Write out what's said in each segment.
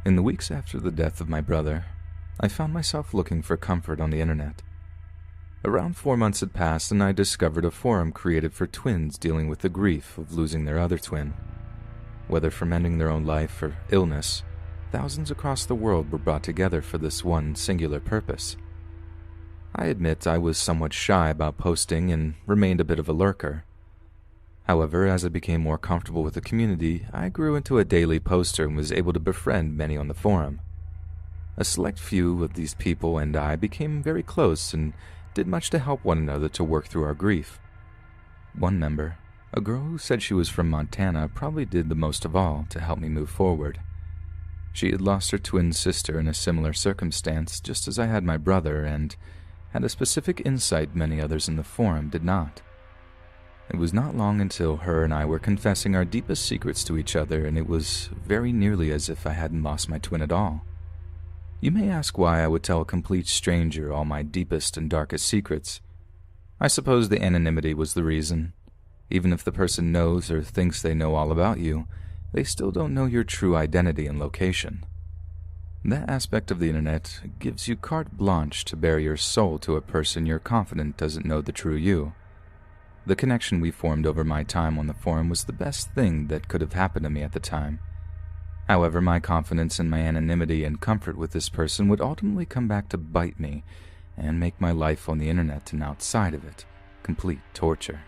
In the weeks after the death of my brother, I found myself looking for comfort on the internet. Around 4 months had passed and I discovered a forum created for twins dealing with the grief of losing their other twin. Whether from ending their own life or illness, thousands across the world were brought together for this one singular purpose. I admit I was somewhat shy about posting and remained a bit of a lurker. However, as I became more comfortable with the community, I grew into a daily poster and was able to befriend many on the forum. A select few of these people and I became very close and did much to help one another to work through our grief. One member, a girl who said she was from Montana, probably did the most of all to help me move forward. She had lost her twin sister in a similar circumstance, just as I had my brother, and had a specific insight many others in the forum did not. It was not long until her and I were confessing our deepest secrets to each other, and it was very nearly as if I hadn't lost my twin at all. You may ask why I would tell a complete stranger all my deepest and darkest secrets. I suppose the anonymity was the reason. Even if the person knows or thinks they know all about you, they still don't know your true identity and location. That aspect of the internet gives you carte blanche to bare your soul to a person you're confident doesn't know the true you. The connection we formed over my time on the forum was the best thing that could have happened to me at the time. However, my confidence in my anonymity and comfort with this person would ultimately come back to bite me and make my life on the internet and outside of it complete torture.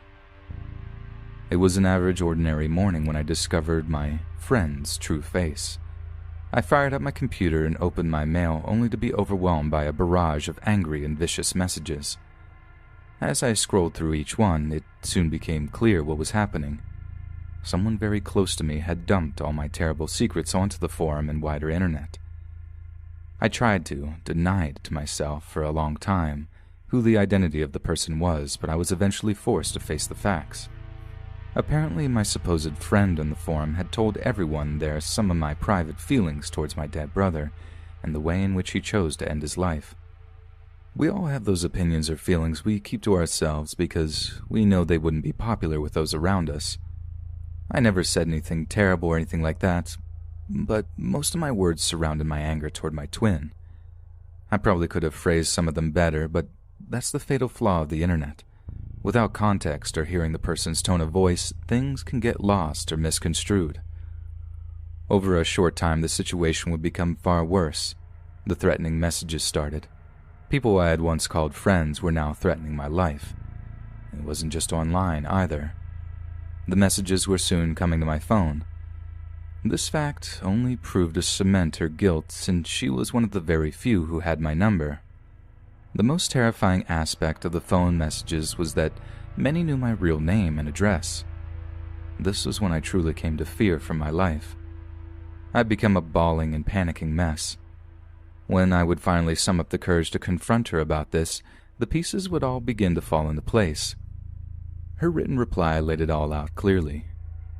It was an average ordinary morning when I discovered my friend's true face. I fired up my computer and opened my mail only to be overwhelmed by a barrage of angry and vicious messages. As I scrolled through each one, it soon became clear what was happening. Someone very close to me had dumped all my terrible secrets onto the forum and wider internet. I tried to deny it to myself for a long time who the identity of the person was, but I was eventually forced to face the facts. Apparently, my supposed friend on the forum had told everyone there some of my private feelings towards my dead brother and the way in which he chose to end his life. We all have those opinions or feelings we keep to ourselves because we know they wouldn't be popular with those around us. I never said anything terrible or anything like that, but most of my words surrounded my anger toward my twin. I probably could have phrased some of them better, but that's the fatal flaw of the internet. Without context or hearing the person's tone of voice, things can get lost or misconstrued. Over a short time, the situation would become far worse. The threatening messages started. People I had once called friends were now threatening my life. It wasn't just online either. The messages were soon coming to my phone. This fact only proved to cement her guilt since she was one of the very few who had my number. The most terrifying aspect of the phone messages was that many knew my real name and address. This was when I truly came to fear for my life. I'd become a bawling and panicking mess. When I would finally sum up the courage to confront her about this, the pieces would all begin to fall into place. Her written reply laid it all out clearly.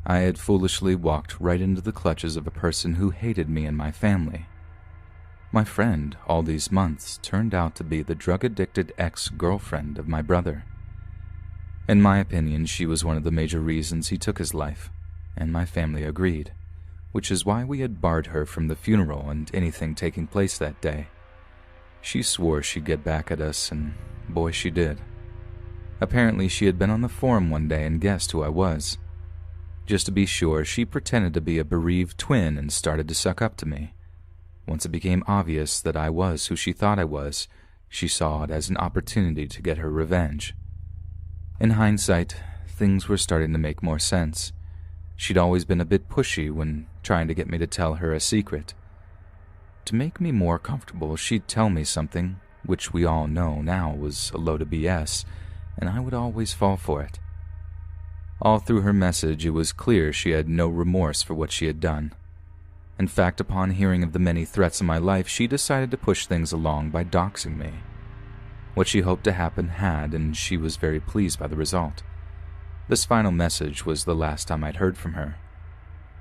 I had foolishly walked right into the clutches of a person who hated me and my family. My friend, all these months, turned out to be the drug-addicted ex-girlfriend of my brother. In my opinion, she was one of the major reasons he took his life, and my family agreed, which is why we had barred her from the funeral and anything taking place that day. She swore she'd get back at us, and boy, she did. Apparently, she had been on the forum one day and guessed who I was. Just to be sure, she pretended to be a bereaved twin and started to suck up to me. Once it became obvious that I was who she thought I was, she saw it as an opportunity to get her revenge. In hindsight, things were starting to make more sense. She'd always been a bit pushy when trying to get me to tell her a secret. To make me more comfortable, she'd tell me something, which we all know now was a load of BS, and I would always fall for it. All through her message, it was clear she had no remorse for what she had done. In fact, upon hearing of the many threats in my life, she decided to push things along by doxing me. What she hoped to happen had, and she was very pleased by the result. This final message was the last time I'd heard from her.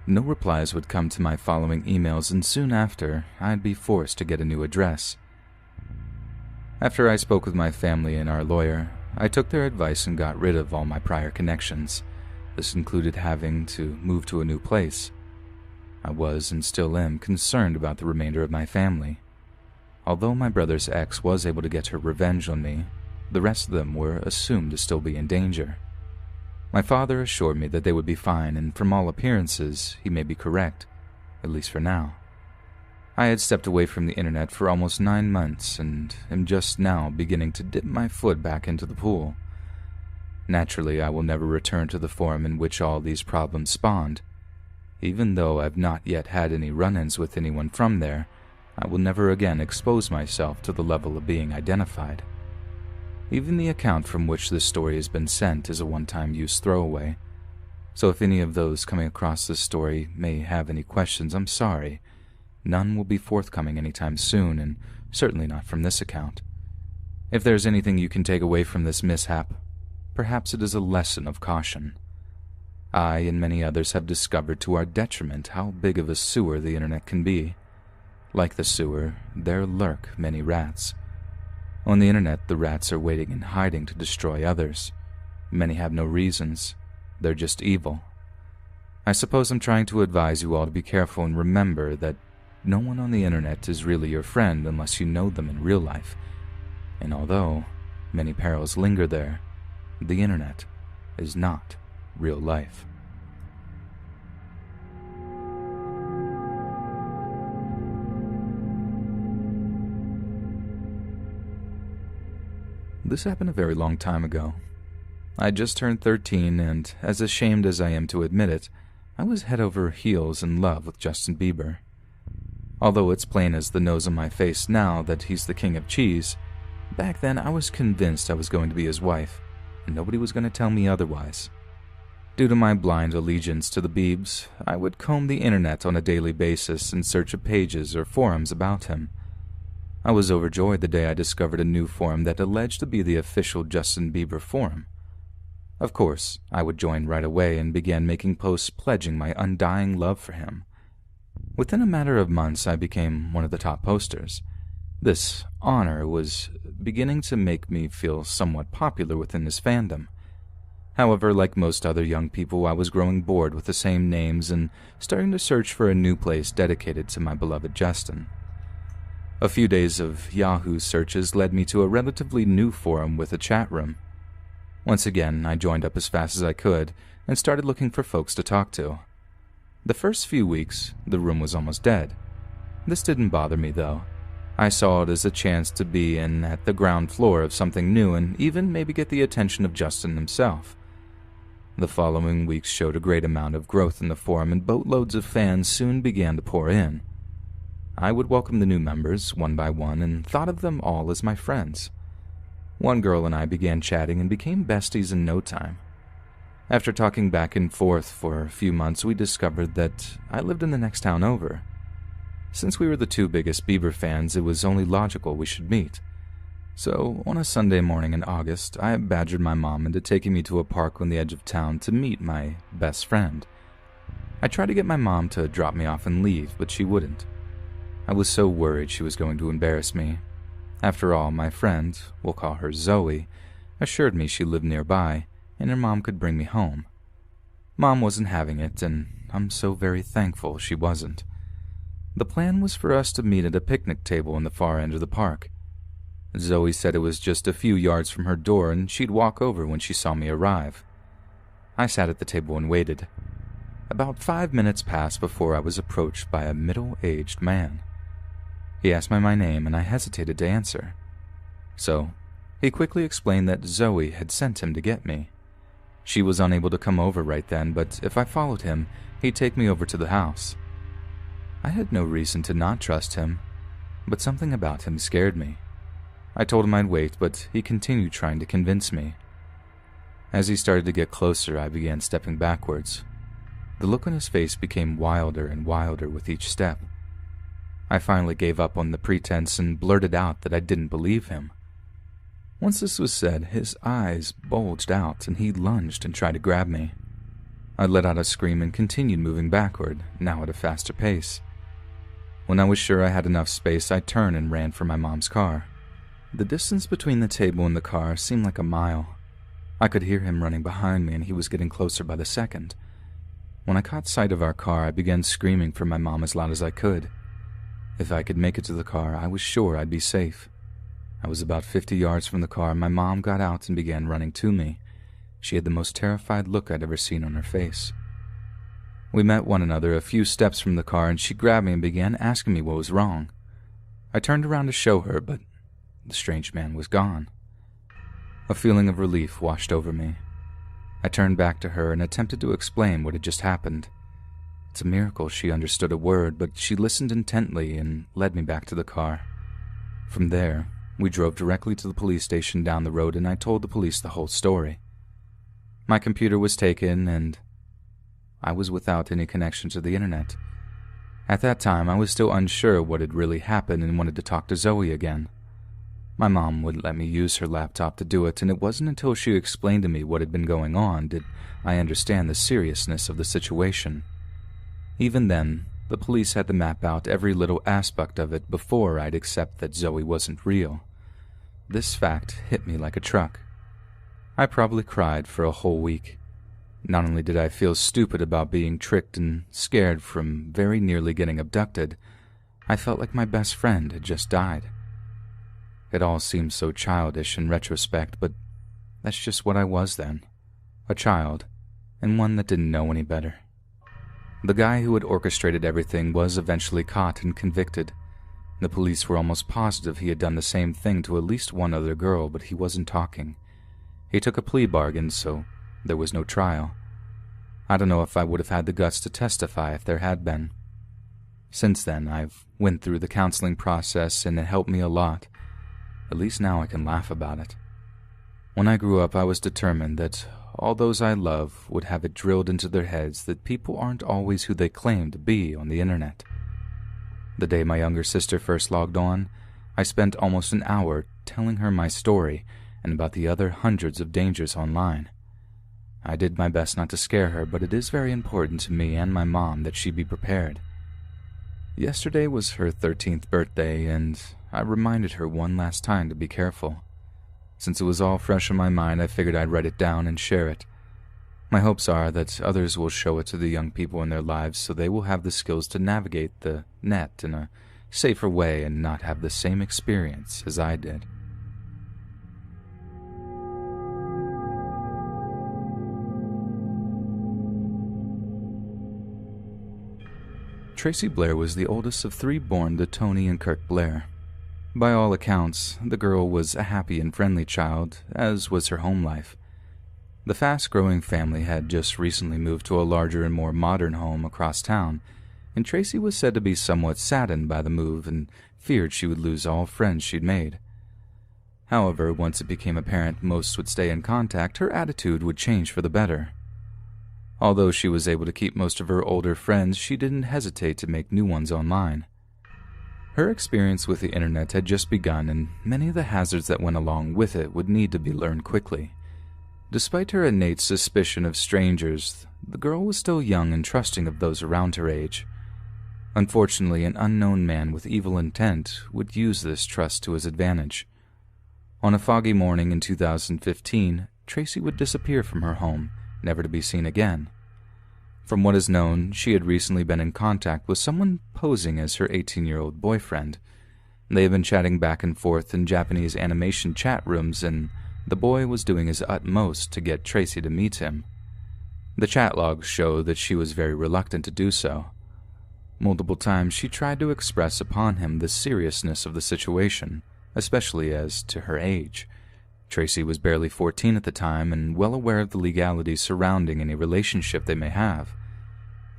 No replies would come to my following emails, and soon after, I'd be forced to get a new address. After I spoke with my family and our lawyer, I took their advice and got rid of all my prior connections. This included having to move to a new place. I was and still am concerned about the remainder of my family. Although my brother's ex was able to get her revenge on me, the rest of them were assumed to still be in danger. My father assured me that they would be fine, and from all appearances, he may be correct, at least for now. I had stepped away from the internet for almost 9 months and am just now beginning to dip my foot back into the pool. Naturally, I will never return to the forum in which all these problems spawned. Even though I've not yet had any run-ins with anyone from there, I will never again expose myself to the level of being identified. Even the account from which this story has been sent is a one-time use throwaway, so if any of those coming across this story may have any questions, I'm sorry. None will be forthcoming anytime soon, and certainly not from this account. If there's anything you can take away from this mishap, perhaps it is a lesson of caution. I and many others have discovered to our detriment how big of a sewer the internet can be. Like the sewer, there lurk many rats. On the internet, the rats are waiting and hiding to destroy others. Many have no reasons. They're just evil. I suppose I'm trying to advise you all to be careful and remember that no one on the internet is really your friend unless you know them in real life. And although many perils linger there, the internet is not real life. This happened a very long time ago. I just turned 13, and as ashamed as I am to admit it, I was head over heels in love with Justin Bieber. Although it's plain as the nose on my face now that he's the king of cheese, back then I was convinced I was going to be his wife, and nobody was going to tell me otherwise. Due to my blind allegiance to the Biebs, I would comb the internet on a daily basis in search of pages or forums about him. I was overjoyed the day I discovered a new forum that alleged to be the official Justin Bieber forum. Of course, I would join right away and began making posts pledging my undying love for him. Within a matter of months, I became one of the top posters. This honor was beginning to make me feel somewhat popular within his fandom. However, like most other young people, I was growing bored with the same names and starting to search for a new place dedicated to my beloved Justin. A few days of Yahoo searches led me to a relatively new forum with a chat room. Once again, I joined up as fast as I could and started looking for folks to talk to. The first few weeks, the room was almost dead. This didn't bother me, though. I saw it as a chance to be in at the ground floor of something new and even maybe get the attention of Justin himself. The following weeks showed a great amount of growth in the forum, and boatloads of fans soon began to pour in. I would welcome the new members one by one and thought of them all as my friends. One girl and I began chatting and became besties in no time. After talking back and forth for a few months, we discovered that I lived in the next town over. Since we were the two biggest Bieber fans, it was only logical we should meet. So, on a Sunday morning in August, I badgered my mom into taking me to a park on the edge of town to meet my best friend. I tried to get my mom to drop me off and leave, but she wouldn't. I was so worried she was going to embarrass me. After all, my friend, we'll call her Zoe, assured me she lived nearby, and her mom could bring me home. Mom wasn't having it, and I'm so very thankful she wasn't. The plan was for us to meet at a picnic table in the far end of the park. Zoe said it was just a few yards from her door, and she'd walk over when she saw me arrive. I sat at the table and waited. About 5 minutes passed before I was approached by a middle-aged man. He asked me my name, and I hesitated to answer. So, he quickly explained that Zoe had sent him to get me. She was unable to come over right then, but if I followed him, he'd take me over to the house. I had no reason to not trust him, but something about him scared me. I told him I'd wait, but he continued trying to convince me. As he started to get closer, I began stepping backwards. The look on his face became wilder and wilder with each step. I finally gave up on the pretense and blurted out that I didn't believe him. Once this was said, his eyes bulged out and he lunged and tried to grab me. I let out a scream and continued moving backward, now at a faster pace. When I was sure I had enough space, I turned and ran for my mom's car. The distance between the table and the car seemed like a mile. I could hear him running behind me, and he was getting closer by the second. When I caught sight of our car, I began screaming for my mom as loud as I could. If I could make it to the car, I was sure I'd be safe. I was about 50 yards from the car, and my mom got out and began running to me. She had the most terrified look I'd ever seen on her face. We met one another a few steps from the car, and she grabbed me and began asking me what was wrong. I turned around to show her, but the strange man was gone. A feeling of relief washed over me. I turned back to her and attempted to explain what had just happened. It's a miracle she understood a word, but she listened intently and led me back to the car. From there, we drove directly to the police station down the road, and I told the police the whole story. My computer was taken, and I was without any connection to the internet. At that time, I was still unsure what had really happened and wanted to talk to Zoe again. My mom wouldn't let me use her laptop to do it, and it wasn't until she explained to me what had been going on did I understand the seriousness of the situation. Even then, the police had to map out every little aspect of it before I'd accept that Zoe wasn't real. This fact hit me like a truck. I probably cried for a whole week. Not only did I feel stupid about being tricked and scared from very nearly getting abducted, I felt like my best friend had just died. It all seems so childish in retrospect, but that's just what I was then. A child, and one that didn't know any better. The guy who had orchestrated everything was eventually caught and convicted. The police were almost positive he had done the same thing to at least one other girl, but he wasn't talking. He took a plea bargain, so there was no trial. I don't know if I would have had the guts to testify if there had been. Since then, I've went through the counseling process, and it helped me a lot. At least now I can laugh about it. When I grew up, I was determined that all those I love would have it drilled into their heads that people aren't always who they claim to be on the internet. The day my younger sister first logged on, I spent almost an hour telling her my story and about the other hundreds of dangers online. I did my best not to scare her, but it is very important to me and my mom that she be prepared. Yesterday was her 13th birthday, and I reminded her one last time to be careful. Since it was all fresh in my mind, I figured I'd write it down and share it. My hopes are that others will show it to the young people in their lives so they will have the skills to navigate the net in a safer way and not have the same experience as I did. Tracy Blair was the oldest of 3 born to Tony and Kirk Blair. By all accounts, the girl was a happy and friendly child, as was her home life. The fast-growing family had just recently moved to a larger and more modern home across town, and Tracy was said to be somewhat saddened by the move and feared she would lose all friends she'd made. However, once it became apparent most would stay in contact, her attitude would change for the better. Although she was able to keep most of her older friends, she didn't hesitate to make new ones online. Her experience with the internet had just begun, and many of the hazards that went along with it would need to be learned quickly. Despite her innate suspicion of strangers, the girl was still young and trusting of those around her age. Unfortunately, an unknown man with evil intent would use this trust to his advantage. On a foggy morning in 2015, Tracy would disappear from her home, never to be seen again. From what is known, she had recently been in contact with someone posing as her 18-year-old boyfriend. They had been chatting back and forth in Japanese animation chat rooms, and the boy was doing his utmost to get Tracy to meet him. The chat logs show that she was very reluctant to do so. Multiple times she tried to express upon him the seriousness of the situation, especially as to her age. Tracy was barely 14 at the time and well aware of the legalities surrounding any relationship they may have.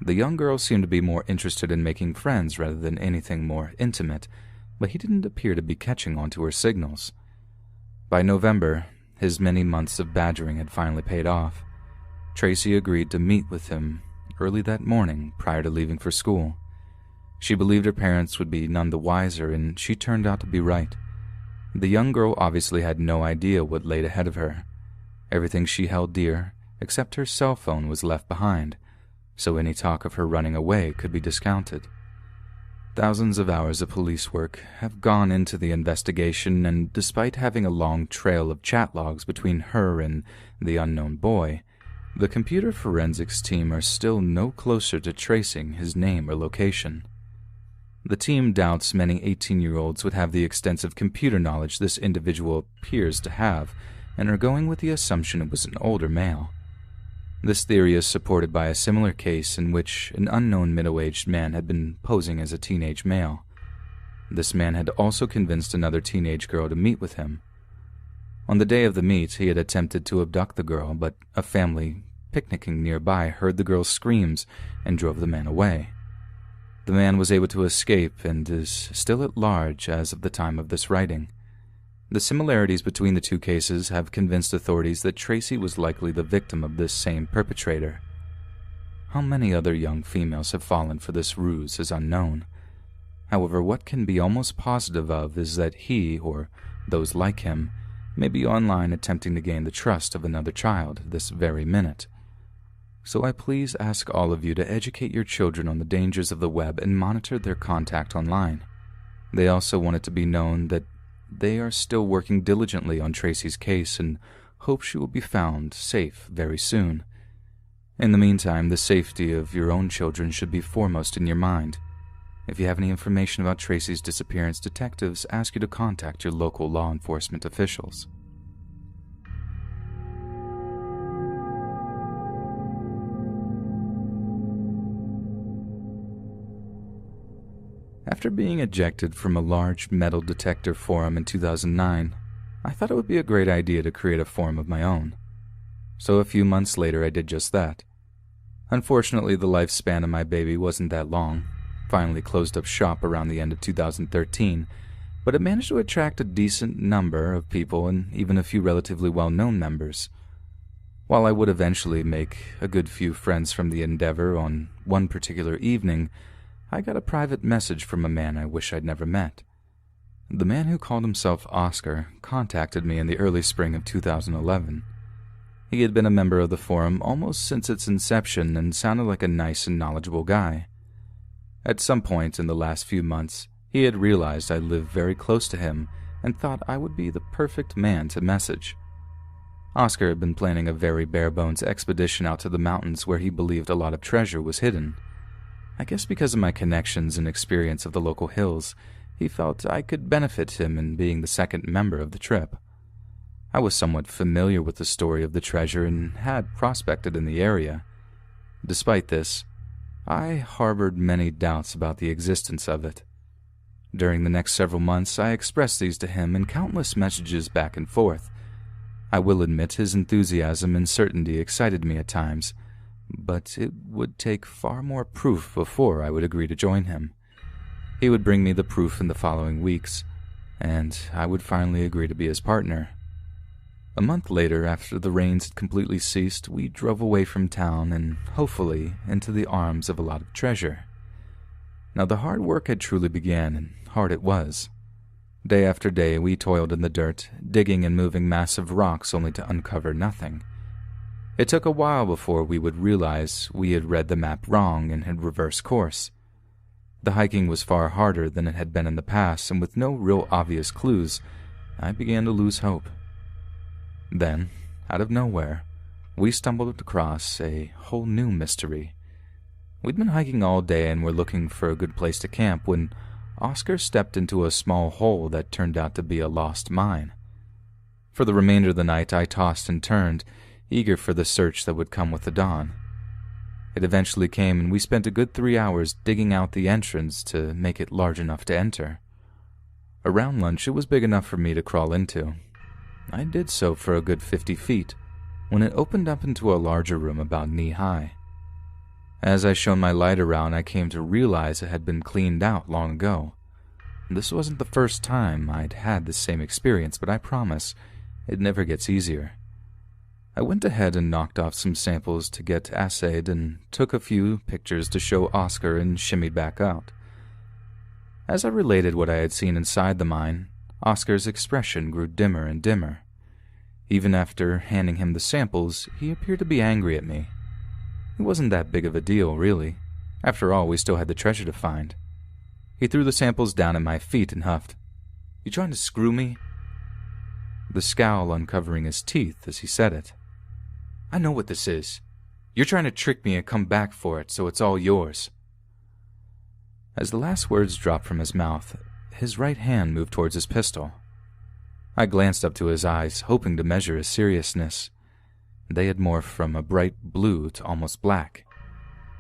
The young girl seemed to be more interested in making friends rather than anything more intimate, but he didn't appear to be catching on to her signals. By November, his many months of badgering had finally paid off. Tracy agreed to meet with him early that morning prior to leaving for school. She believed her parents would be none the wiser, and she turned out to be right. The young girl obviously had no idea what laid ahead of her. Everything she held dear, except her cell phone, was left behind, so any talk of her running away could be discounted. Thousands of hours of police work have gone into the investigation, and despite having a long trail of chat logs between her and the unknown boy, The computer forensics team are still no closer to tracing his name or location. The team doubts many 18-year-olds would have the extensive computer knowledge this individual appears to have, and are going with the assumption it was an older male. This theory is supported by a similar case in which an unknown middle-aged man had been posing as a teenage male. This man had also convinced another teenage girl to meet with him. On the day of the meet, he had attempted to abduct the girl, but a family picnicking nearby heard the girl's screams and drove the man away. The man was able to escape and is still at large as of the time of this writing. The similarities between the two cases have convinced authorities that Tracy was likely the victim of this same perpetrator. How many other young females have fallen for this ruse is unknown. However, what can be almost positive of is that he, or those like him, may be online attempting to gain the trust of another child this very minute. So I please ask all of you to educate your children on the dangers of the web and monitor their contact online. They also want it to be known that they are still working diligently on Tracy's case and hope she will be found safe very soon. In the meantime, the safety of your own children should be foremost in your mind. If you have any information about Tracy's disappearance, detectives ask you to contact your local law enforcement officials. After being ejected from a large metal detector forum in 2009, I thought it would be a great idea to create a forum of my own. So a few months later I did just that. Unfortunately, the lifespan of my baby wasn't that long. Finally closed up shop around the end of 2013, but it managed to attract a decent number of people and even a few relatively well-known members. While I would eventually make a good few friends from the endeavor, on one particular evening, I got a private message from a man I wish I'd never met. The man who called himself Oscar contacted me in the early spring of 2011. He had been a member of the forum almost since its inception and sounded like a nice and knowledgeable guy. At some point in the last few months, he had realized I lived very close to him and thought I would be the perfect man to message. Oscar had been planning a very bare-bones expedition out to the mountains where he believed a lot of treasure was hidden. I guess because of my connections and experience of the local hills, he felt I could benefit him in being the second member of the trip. I was somewhat familiar with the story of the treasure and had prospected in the area. Despite this, I harbored many doubts about the existence of it. During the next several months, I expressed these to him in countless messages back and forth. I will admit his enthusiasm and certainty excited me at times, but it would take far more proof before I would agree to join him. He would bring me the proof in the following weeks, and I would finally agree to be his partner. A month later, after the rains had completely ceased, we drove away from town and, hopefully, into the arms of a lot of treasure. Now the hard work had truly began, and hard it was. Day after day we toiled in the dirt, digging and moving massive rocks only to uncover nothing. It took a while before we would realize we had read the map wrong and had reversed course. The hiking was far harder than it had been in the past, and with no real obvious clues, I began to lose hope. Then, out of nowhere, we stumbled across a whole new mystery. We'd been hiking all day and were looking for a good place to camp when Oscar stepped into a small hole that turned out to be a lost mine. For the remainder of the night, I tossed and turned, eager for the search that would come with the dawn. It eventually came, and we spent a good 3 hours digging out the entrance to make it large enough to enter. Around lunch, it was big enough for me to crawl into. I did so for a good 50 feet, when it opened up into a larger room about knee-high. As I shone my light around, I came to realize it had been cleaned out long ago. This wasn't the first time I'd had the same experience, but I promise it never gets easier. I went ahead and knocked off some samples to get assayed and took a few pictures to show Oscar and shimmied back out. As I related what I had seen inside the mine, Oscar's expression grew dimmer and dimmer. Even after handing him the samples, he appeared to be angry at me. It wasn't that big of a deal, really. After all, we still had the treasure to find. He threw the samples down at my feet and huffed. "You trying to screw me?" The scowl uncovering his teeth as he said it. I know what this is. You're trying to trick me and come back for it, so it's all yours." As the last words dropped from his mouth, his right hand moved towards his pistol. I glanced up to his eyes, hoping to measure his seriousness. They had morphed from a bright blue to almost black.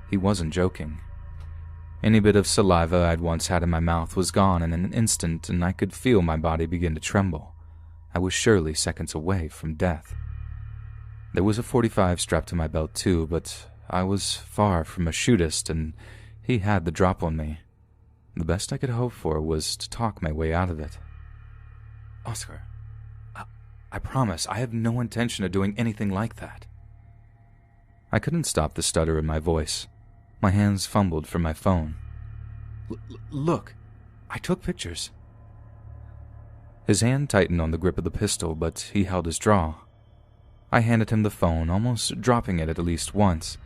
He wasn't joking. Any bit of saliva I'd once had in my mouth was gone in an instant, and I could feel my body begin to tremble. I was surely seconds away from death. There was a .45 strapped to my belt too, but I was far from a shootist, and he had the drop on me. The best I could hope for was to talk my way out of it. "Oscar, I promise I have no intention of doing anything like that." I couldn't stop the stutter in my voice. My hands fumbled for my phone. Look, I took pictures." His hand tightened on the grip of the pistol, but he held his jaw. I handed him the phone, almost dropping it at least once.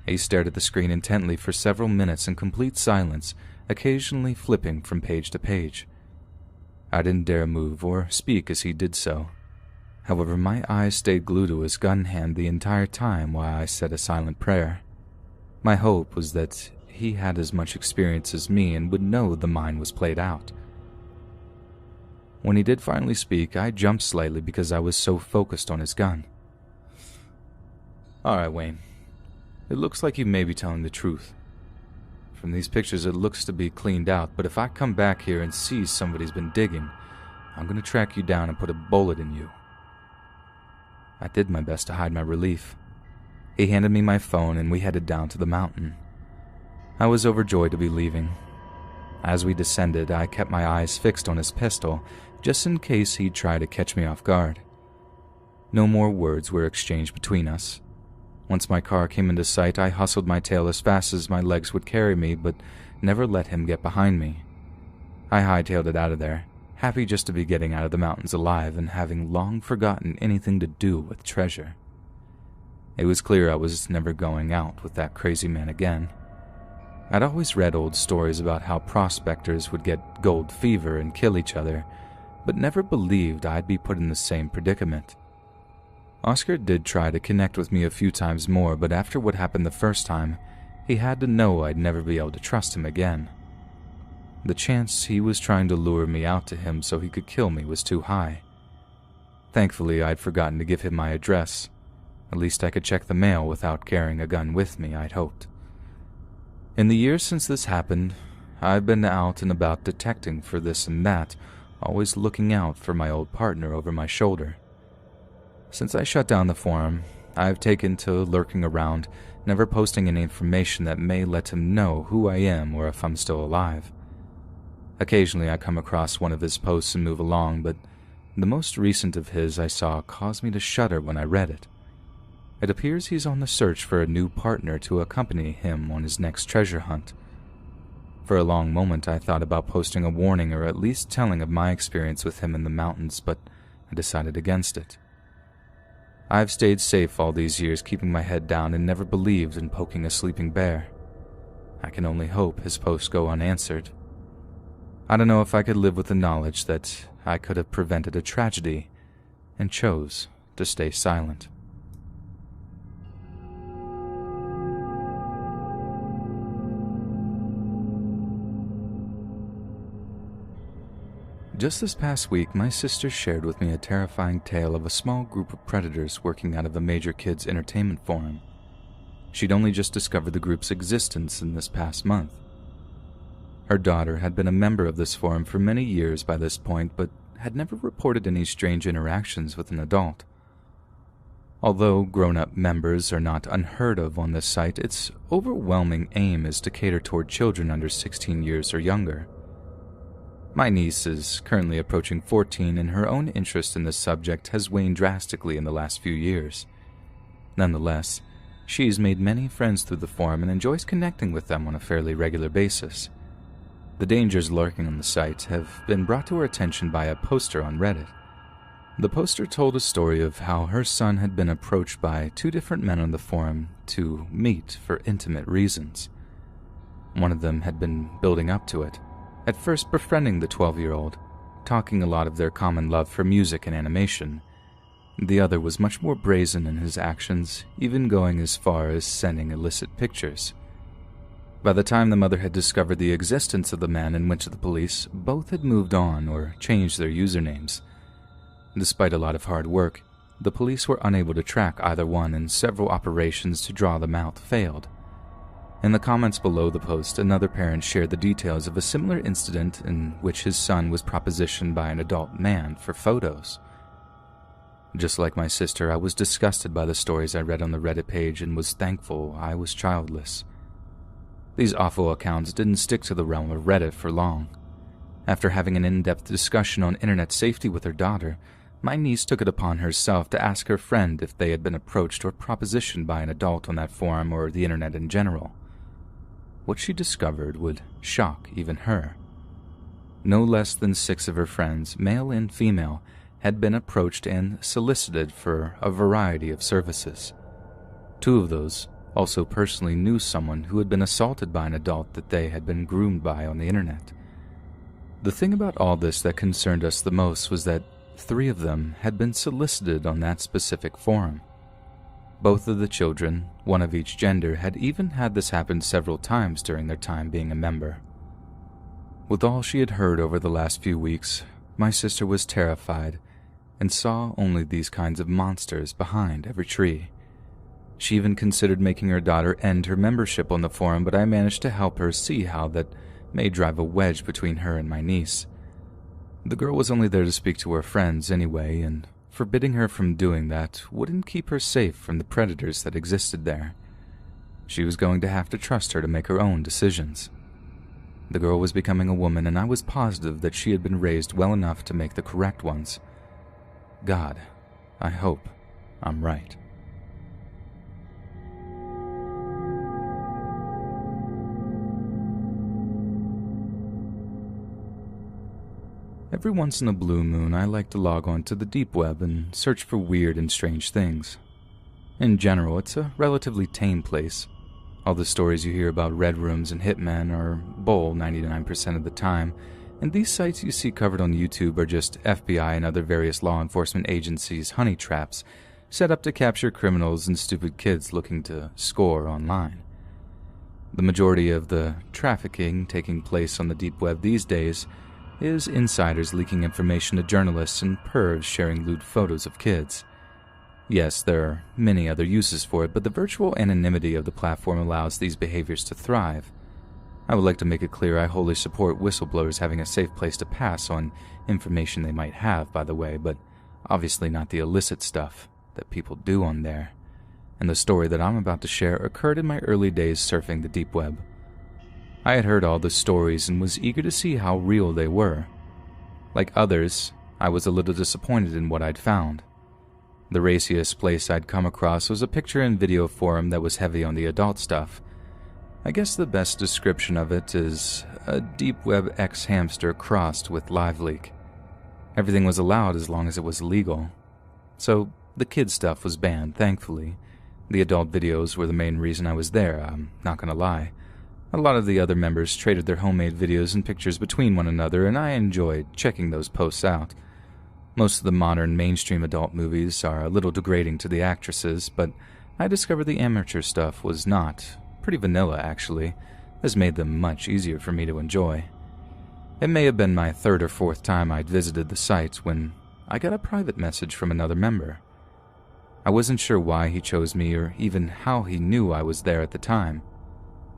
He stared at the screen intently for several minutes in complete silence, occasionally flipping from page to page. I didn't dare move or speak as he did so. However, my eyes stayed glued to his gun hand the entire time while I said a silent prayer. My hope was that he had as much experience as me and would know the mine was played out. When he did finally speak, I jumped slightly because I was so focused on his gun. "All right, Wayne. It looks like you may be telling the truth. From these pictures, it looks to be cleaned out, but if I come back here and see somebody's been digging, I'm going to track you down and put a bullet in you." I did my best to hide my relief. He handed me my phone and we headed down to the mountain. I was overjoyed to be leaving. As we descended, I kept my eyes fixed on his pistol, just in case he'd try to catch me off guard. No more words were exchanged between us. Once my car came into sight, I hustled my tail as fast as my legs would carry me, but never let him get behind me. I hightailed it out of there, happy just to be getting out of the mountains alive and having long forgotten anything to do with treasure. It was clear I was never going out with that crazy man again. I'd always read old stories about how prospectors would get gold fever and kill each other, but never believed I'd be put in the same predicament. Oscar did try to connect with me a few times more, but after what happened the first time, he had to know I'd never be able to trust him again. The chance he was trying to lure me out to him so he could kill me was too high. Thankfully, I'd forgotten to give him my address. At least I could check the mail without carrying a gun with me, I'd hoped. In the years since this happened, I've been out and about detecting for this and that, always looking out for my old partner over my shoulder. Since I shut down the forum, I've taken to lurking around, never posting any information that may let him know who I am or if I'm still alive. Occasionally I come across one of his posts and move along, but the most recent of his I saw caused me to shudder when I read it. It appears he's on the search for a new partner to accompany him on his next treasure hunt. For a long moment I thought about posting a warning or at least telling of my experience with him in the mountains, but I decided against it. I've stayed safe all these years, keeping my head down, and never believed in poking a sleeping bear. I can only hope his posts go unanswered. I don't know if I could live with the knowledge that I could have prevented a tragedy and chose to stay silent. Just this past week, my sister shared with me a terrifying tale of a small group of predators working out of a major kids' entertainment forum. She'd only just discovered the group's existence in this past month. Her daughter had been a member of this forum for many years by this point, but had never reported any strange interactions with an adult. Although grown-up members are not unheard of on this site, its overwhelming aim is to cater toward children under 16 years or younger. My niece is currently approaching 14, and her own interest in this subject has waned drastically in the last few years. Nonetheless, she's made many friends through the forum and enjoys connecting with them on a fairly regular basis. The dangers lurking on the site have been brought to her attention by a poster on Reddit. The poster told a story of how her son had been approached by two different men on the forum to meet for intimate reasons. One of them had been building up to it, at first befriending the 12-year-old, talking a lot of their common love for music and animation. The other was much more brazen in his actions, even going as far as sending illicit pictures. By the time the mother had discovered the existence of the man and went to the police, both had moved on or changed their usernames. Despite a lot of hard work, the police were unable to track either one, and several operations to draw them out failed. In the comments below the post, another parent shared the details of a similar incident in which his son was propositioned by an adult man for photos. Just like my sister, I was disgusted by the stories I read on the Reddit page and was thankful I was childless. These awful accounts didn't stick to the realm of Reddit for long. After having an in-depth discussion on internet safety with her daughter, my niece took it upon herself to ask her friend if they had been approached or propositioned by an adult on that forum or the internet in general. What she discovered would shock even her. No less than 6 of her friends, male and female, had been approached and solicited for a variety of services. 2 of those also personally knew someone who had been assaulted by an adult that they had been groomed by on the internet. The thing about all this that concerned us the most was that 3 of them had been solicited on that specific forum. Both of the children, one of each gender, had even had this happen several times during their time being a member. With all she had heard over the last few weeks, my sister was terrified and saw only these kinds of monsters behind every tree. She even considered making her daughter end her membership on the forum, but I managed to help her see how that may drive a wedge between her and my niece. The girl was only there to speak to her friends anyway, and forbidding her from doing that wouldn't keep her safe from the predators that existed there. She was going to have to trust her to make her own decisions. The girl was becoming a woman, and I was positive that she had been raised well enough to make the correct ones. God, I hope I'm right. Every once in a blue moon, I like to log on to the deep web and search for weird and strange things. In general, it's a relatively tame place. All the stories you hear about red rooms and hitmen are bull 99% of the time, and these sites you see covered on YouTube are just FBI and other various law enforcement agencies' honey traps set up to capture criminals and stupid kids looking to score online. The majority of the trafficking taking place on the deep web these days is insiders leaking information to journalists and pervs sharing lewd photos of kids. Yes, there are many other uses for it, but the virtual anonymity of the platform allows these behaviors to thrive. I would like to make it clear I wholly support whistleblowers having a safe place to pass on information they might have, by the way, but obviously not the illicit stuff that people do on there. And the story that I'm about to share occurred in my early days surfing the deep web. I had heard all the stories and was eager to see how real they were. Like others, I was a little disappointed in what I'd found. The raciest place I'd come across was a picture and video forum that was heavy on the adult stuff. I guess the best description of it is a deep web ex-hamster crossed with LiveLeak. Everything was allowed as long as it was legal. So the kid stuff was banned, thankfully. The adult videos were the main reason I was there, I'm not gonna lie. A lot of the other members traded their homemade videos and pictures between one another, and I enjoyed checking those posts out. Most of the modern mainstream adult movies are a little degrading to the actresses, but I discovered the amateur stuff was not. Pretty vanilla, actually. This made them much easier for me to enjoy. It may have been my 3rd or 4th time I'd visited the site when I got a private message from another member. I wasn't sure why he chose me or even how he knew I was there at the time,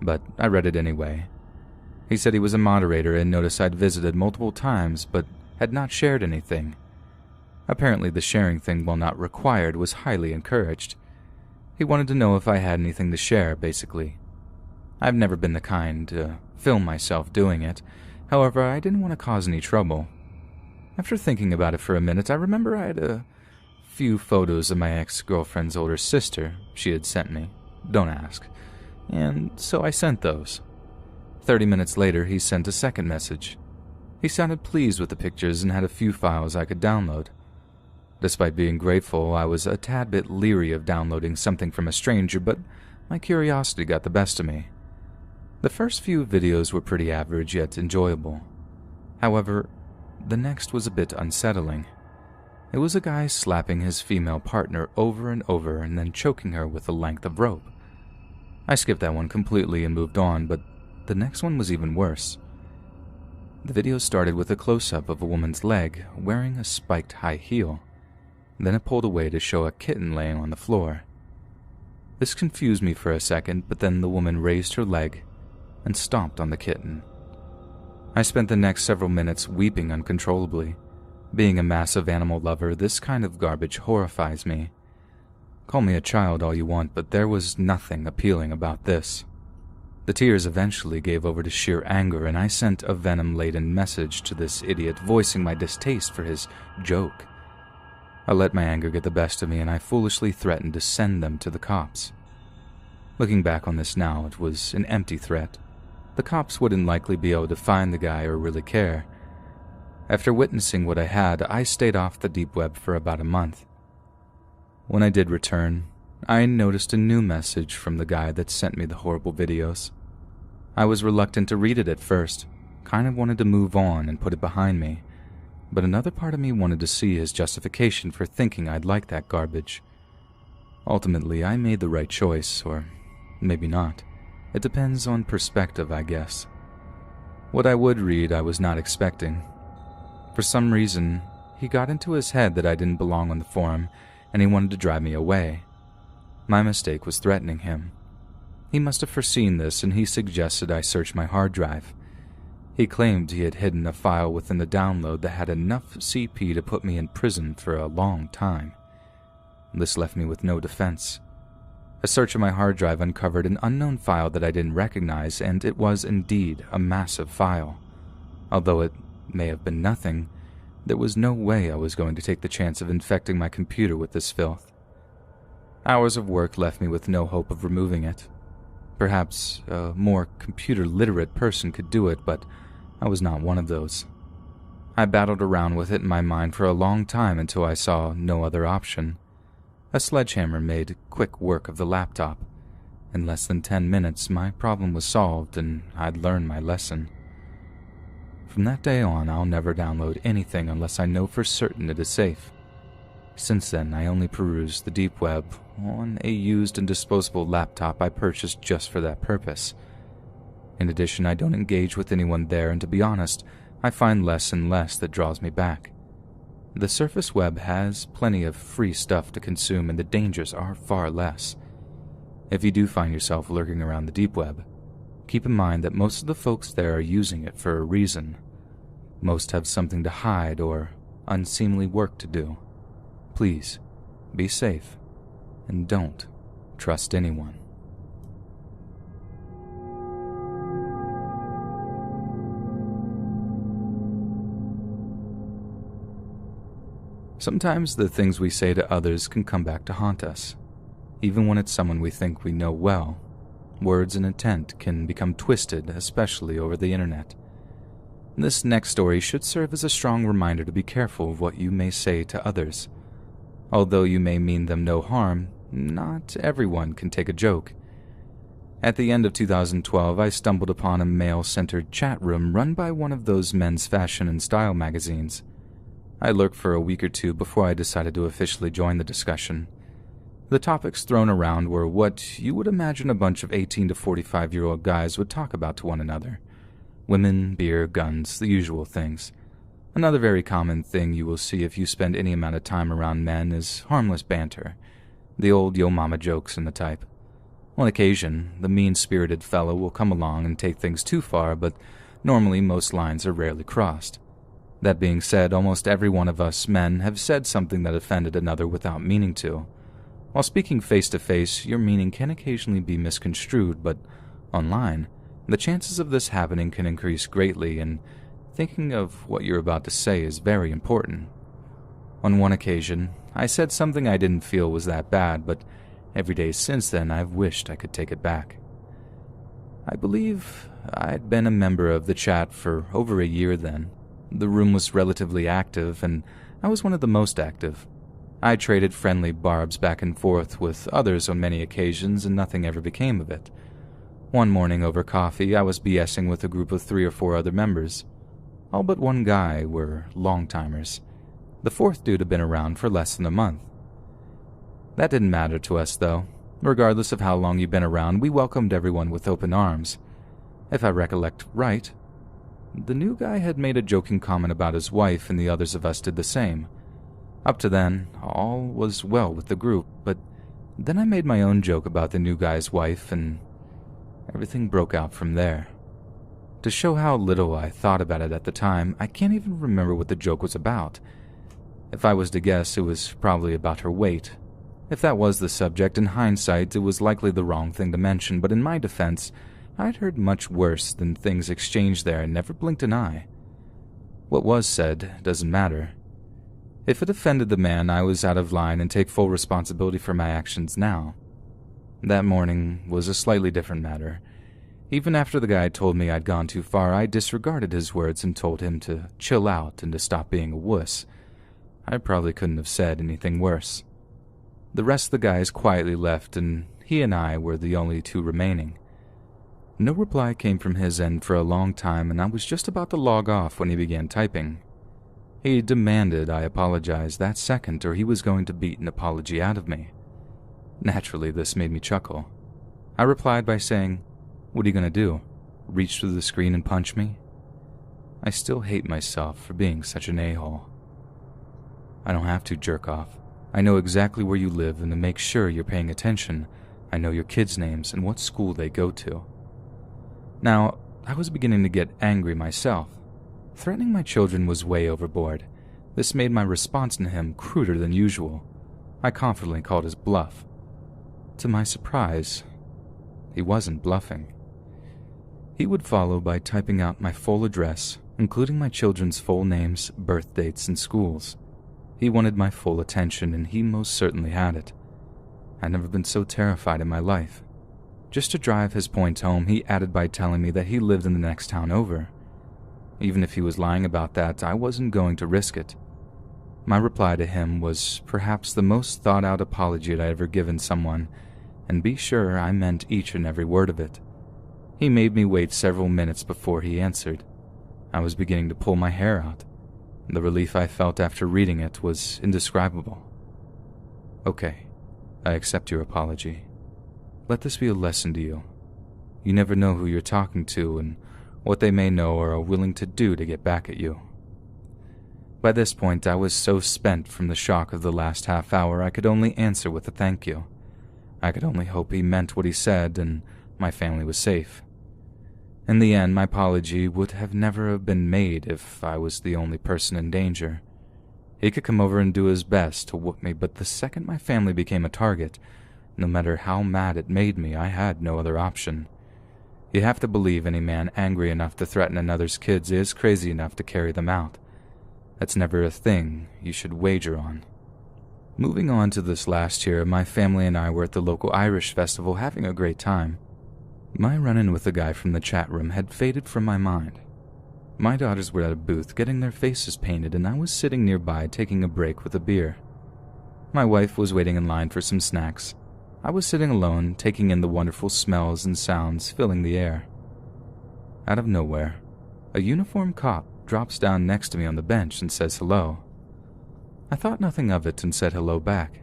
but I read it anyway. He said he was a moderator and noticed I'd visited multiple times but had not shared anything. Apparently the sharing thing, while not required, was highly encouraged. He wanted to know if I had anything to share, basically. I've never been the kind to film myself doing it. However, I didn't want to cause any trouble. After thinking about it for a minute, I remember I had a few photos of my ex-girlfriend's older sister she had sent me. Don't ask. And so I sent those. 30 minutes later, he sent a second message. He sounded pleased with the pictures and had a few files I could download. Despite being grateful, I was a tad bit leery of downloading something from a stranger, but my curiosity got the best of me. The first few videos were pretty average yet enjoyable. However, the next was a bit unsettling. It was a guy slapping his female partner over and over and then choking her with a length of rope. I skipped that one completely and moved on, but the next one was even worse. The video started with a close-up of a woman's leg wearing a spiked high heel. Then it pulled away to show a kitten laying on the floor. This confused me for a second, but then the woman raised her leg and stomped on the kitten. I spent the next several minutes weeping uncontrollably. Being a massive animal lover, this kind of garbage horrifies me. Call me a child all you want, but there was nothing appealing about this. The tears eventually gave over to sheer anger, and I sent a venom-laden message to this idiot voicing my distaste for his joke. I let my anger get the best of me, and I foolishly threatened to send them to the cops. Looking back on this now, it was an empty threat. The cops wouldn't likely be able to find the guy or really care. After witnessing what I had, I stayed off the deep web for about a month. When I did return, I noticed a new message from the guy that sent me the horrible videos. I was reluctant to read it at first, kind of wanted to move on and put it behind me, but another part of me wanted to see his justification for thinking I'd like that garbage. Ultimately, I made the right choice, or maybe not. It depends on perspective, I guess. What I would read I was not expecting. For some reason, he got into his head that I didn't belong on the forum, and he wanted to drive me away. My mistake was threatening him. He must have foreseen this, and he suggested I search my hard drive. He claimed he had hidden a file within the download that had enough CP to put me in prison for a long time. This left me with no defense. A search of my hard drive uncovered an unknown file that I didn't recognize, and it was indeed a massive file. Although it may have been nothing, there was no way I was going to take the chance of infecting my computer with this filth. Hours of work left me with no hope of removing it. Perhaps a more computer-literate person could do it, but I was not one of those. I battled around with it in my mind for a long time until I saw no other option. A sledgehammer made quick work of the laptop. In less than 10 minutes, my problem was solved and I'd learned my lesson. From that day on, I'll never download anything unless I know for certain it is safe. Since then, I only peruse the deep web on a used and disposable laptop I purchased just for that purpose. In addition, I don't engage with anyone there, and to be honest, I find less and less that draws me back. The surface web has plenty of free stuff to consume, and the dangers are far less. If you do find yourself lurking around the deep web, keep in mind that most of the folks there are using it for a reason. Most have something to hide or unseemly work to do. Please, be safe, and don't trust anyone. Sometimes the things we say to others can come back to haunt us. Even when it's someone we think we know well, words and intent can become twisted, especially over the internet. This next story should serve as a strong reminder to be careful of what you may say to others. Although you may mean them no harm, not everyone can take a joke. At the end of 2012, I stumbled upon a male-centered chat room run by one of those men's fashion and style magazines. I lurked for a week or two before I decided to officially join the discussion. The topics thrown around were what you would imagine a bunch of 18 to 45-year-old guys would talk about to one another. Women, beer, guns, the usual things. Another very common thing you will see if you spend any amount of time around men is harmless banter. The old yo mama jokes and the type. On occasion, the mean-spirited fellow will come along and take things too far, but normally most lines are rarely crossed. That being said, almost every one of us men have said something that offended another without meaning to. While speaking face-to-face, your meaning can occasionally be misconstrued, but online, the chances of this happening can increase greatly, and thinking of what you're about to say is very important. On one occasion, I said something I didn't feel was that bad, but every day since then I've wished I could take it back. I believe I'd been a member of the chat for over a year then. The room was relatively active, and I was one of the most active. I traded friendly barbs back and forth with others on many occasions, and nothing ever became of it. One morning over coffee, I was BSing with a group of 3 or 4 other members. All but one guy were long-timers. The fourth dude had been around for less than a month. That didn't matter to us, though. Regardless of how long you'd been around, we welcomed everyone with open arms. If I recollect right, the new guy had made a joking comment about his wife, and the others of us did the same. Up to then, all was well with the group, but then I made my own joke about the new guy's wife, and everything broke out from there. To show how little I thought about it at the time, I can't even remember what the joke was about. If I was to guess, it was probably about her weight. If that was the subject, in hindsight, it was likely the wrong thing to mention, but in my defense, I'd heard much worse than things exchanged there and never blinked an eye. What was said doesn't matter. If it offended the man, I was out of line and take full responsibility for my actions now. That morning was a slightly different matter. Even after the guy told me I'd gone too far, I disregarded his words and told him to chill out and to stop being a wuss. I probably couldn't have said anything worse. The rest of the guys quietly left, and he and I were the only two remaining. No reply came from his end for a long time, and I was just about to log off when he began typing. He demanded I apologize that second, or he was going to beat an apology out of me. Naturally, this made me chuckle. I replied by saying, "What are you going to do? Reach through the screen and punch me?" I still hate myself for being such an a-hole. "I don't have to, jerk off. I know exactly where you live, and to make sure you're paying attention, I know your kids' names and what school they go to." Now, I was beginning to get angry myself. Threatening my children was way overboard. This made my response to him cruder than usual. I confidently called his bluff. To my surprise, he wasn't bluffing. He would follow by typing out my full address, including my children's full names, birth dates, and schools. He wanted my full attention, and he most certainly had it. I'd never been so terrified in my life. Just to drive his point home, he added by telling me that he lived in the next town over. Even if he was lying about that, I wasn't going to risk it. My reply to him was perhaps the most thought-out apology I'd ever given someone, and be sure I meant each and every word of it. He made me wait several minutes before he answered. I was beginning to pull my hair out. The relief I felt after reading it was indescribable. "Okay, I accept your apology. Let this be a lesson to you. You never know who you're talking to and what they may know or are willing to do to get back at you." By this point, I was so spent from the shock of the last half hour, I could only answer with a thank you. I could only hope he meant what he said and my family was safe. In the end, my apology would have never been made if I was the only person in danger. He could come over and do his best to whoop me, but the second my family became a target, no matter how mad it made me, I had no other option. You have to believe any man angry enough to threaten another's kids is crazy enough to carry them out. That's never a thing you should wager on. Moving on to this last year, my family and I were at the local Irish festival having a great time. My run-in with the guy from the chat room had faded from my mind. My daughters were at a booth getting their faces painted, and I was sitting nearby taking a break with a beer. My wife was waiting in line for some snacks. I was sitting alone, taking in the wonderful smells and sounds filling the air. Out of nowhere, a uniformed cop drops down next to me on the bench and says hello. I thought nothing of it and said hello back.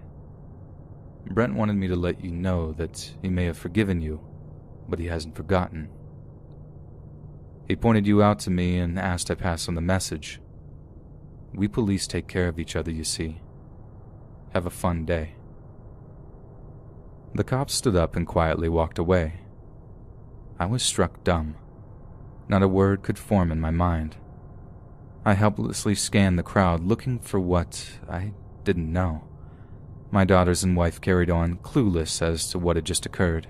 "Brent wanted me to let you know that he may have forgiven you, but he hasn't forgotten. He pointed you out to me and asked I pass on the message. We police take care of each other, you see. Have a fun day." The cop stood up and quietly walked away. I was struck dumb. Not a word could form in my mind. I helplessly scanned the crowd, looking for what I didn't know. My daughters and wife carried on, clueless as to what had just occurred.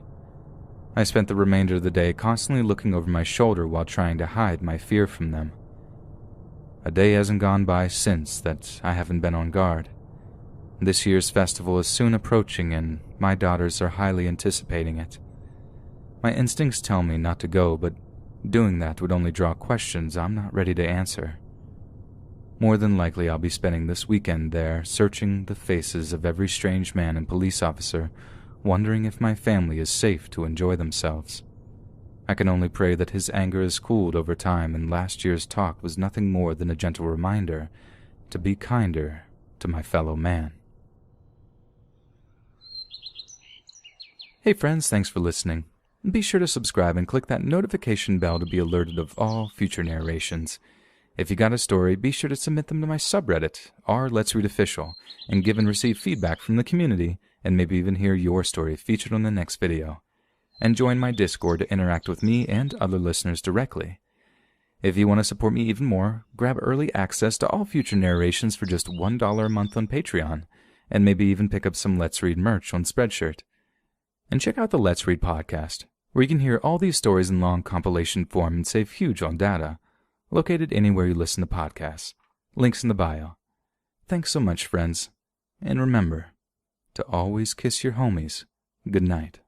I spent the remainder of the day constantly looking over my shoulder while trying to hide my fear from them. A day hasn't gone by since that I haven't been on guard. This year's festival is soon approaching, and my daughters are highly anticipating it. My instincts tell me not to go, but doing that would only draw questions I'm not ready to answer. More than likely, I'll be spending this weekend there, searching the faces of every strange man and police officer, wondering if my family is safe to enjoy themselves. I can only pray that his anger has cooled over time, and last year's talk was nothing more than a gentle reminder to be kinder to my fellow man. Hey friends, thanks for listening. Be sure to subscribe and click that notification bell to be alerted of all future narrations. If you got a story, be sure to submit them to my subreddit, r/Let's Read Official, and give and receive feedback from the community, and maybe even hear your story featured on the next video. And join my Discord to interact with me and other listeners directly. If you want to support me even more, grab early access to all future narrations for just $1 a month on Patreon, and maybe even pick up some Let's Read merch on Spreadshirt. And check out the Let's Read podcast, where you can hear all these stories in long compilation form and save huge on data, located anywhere you listen to podcasts. Links in the bio. Thanks so much, friends. And remember to always kiss your homies goodnight.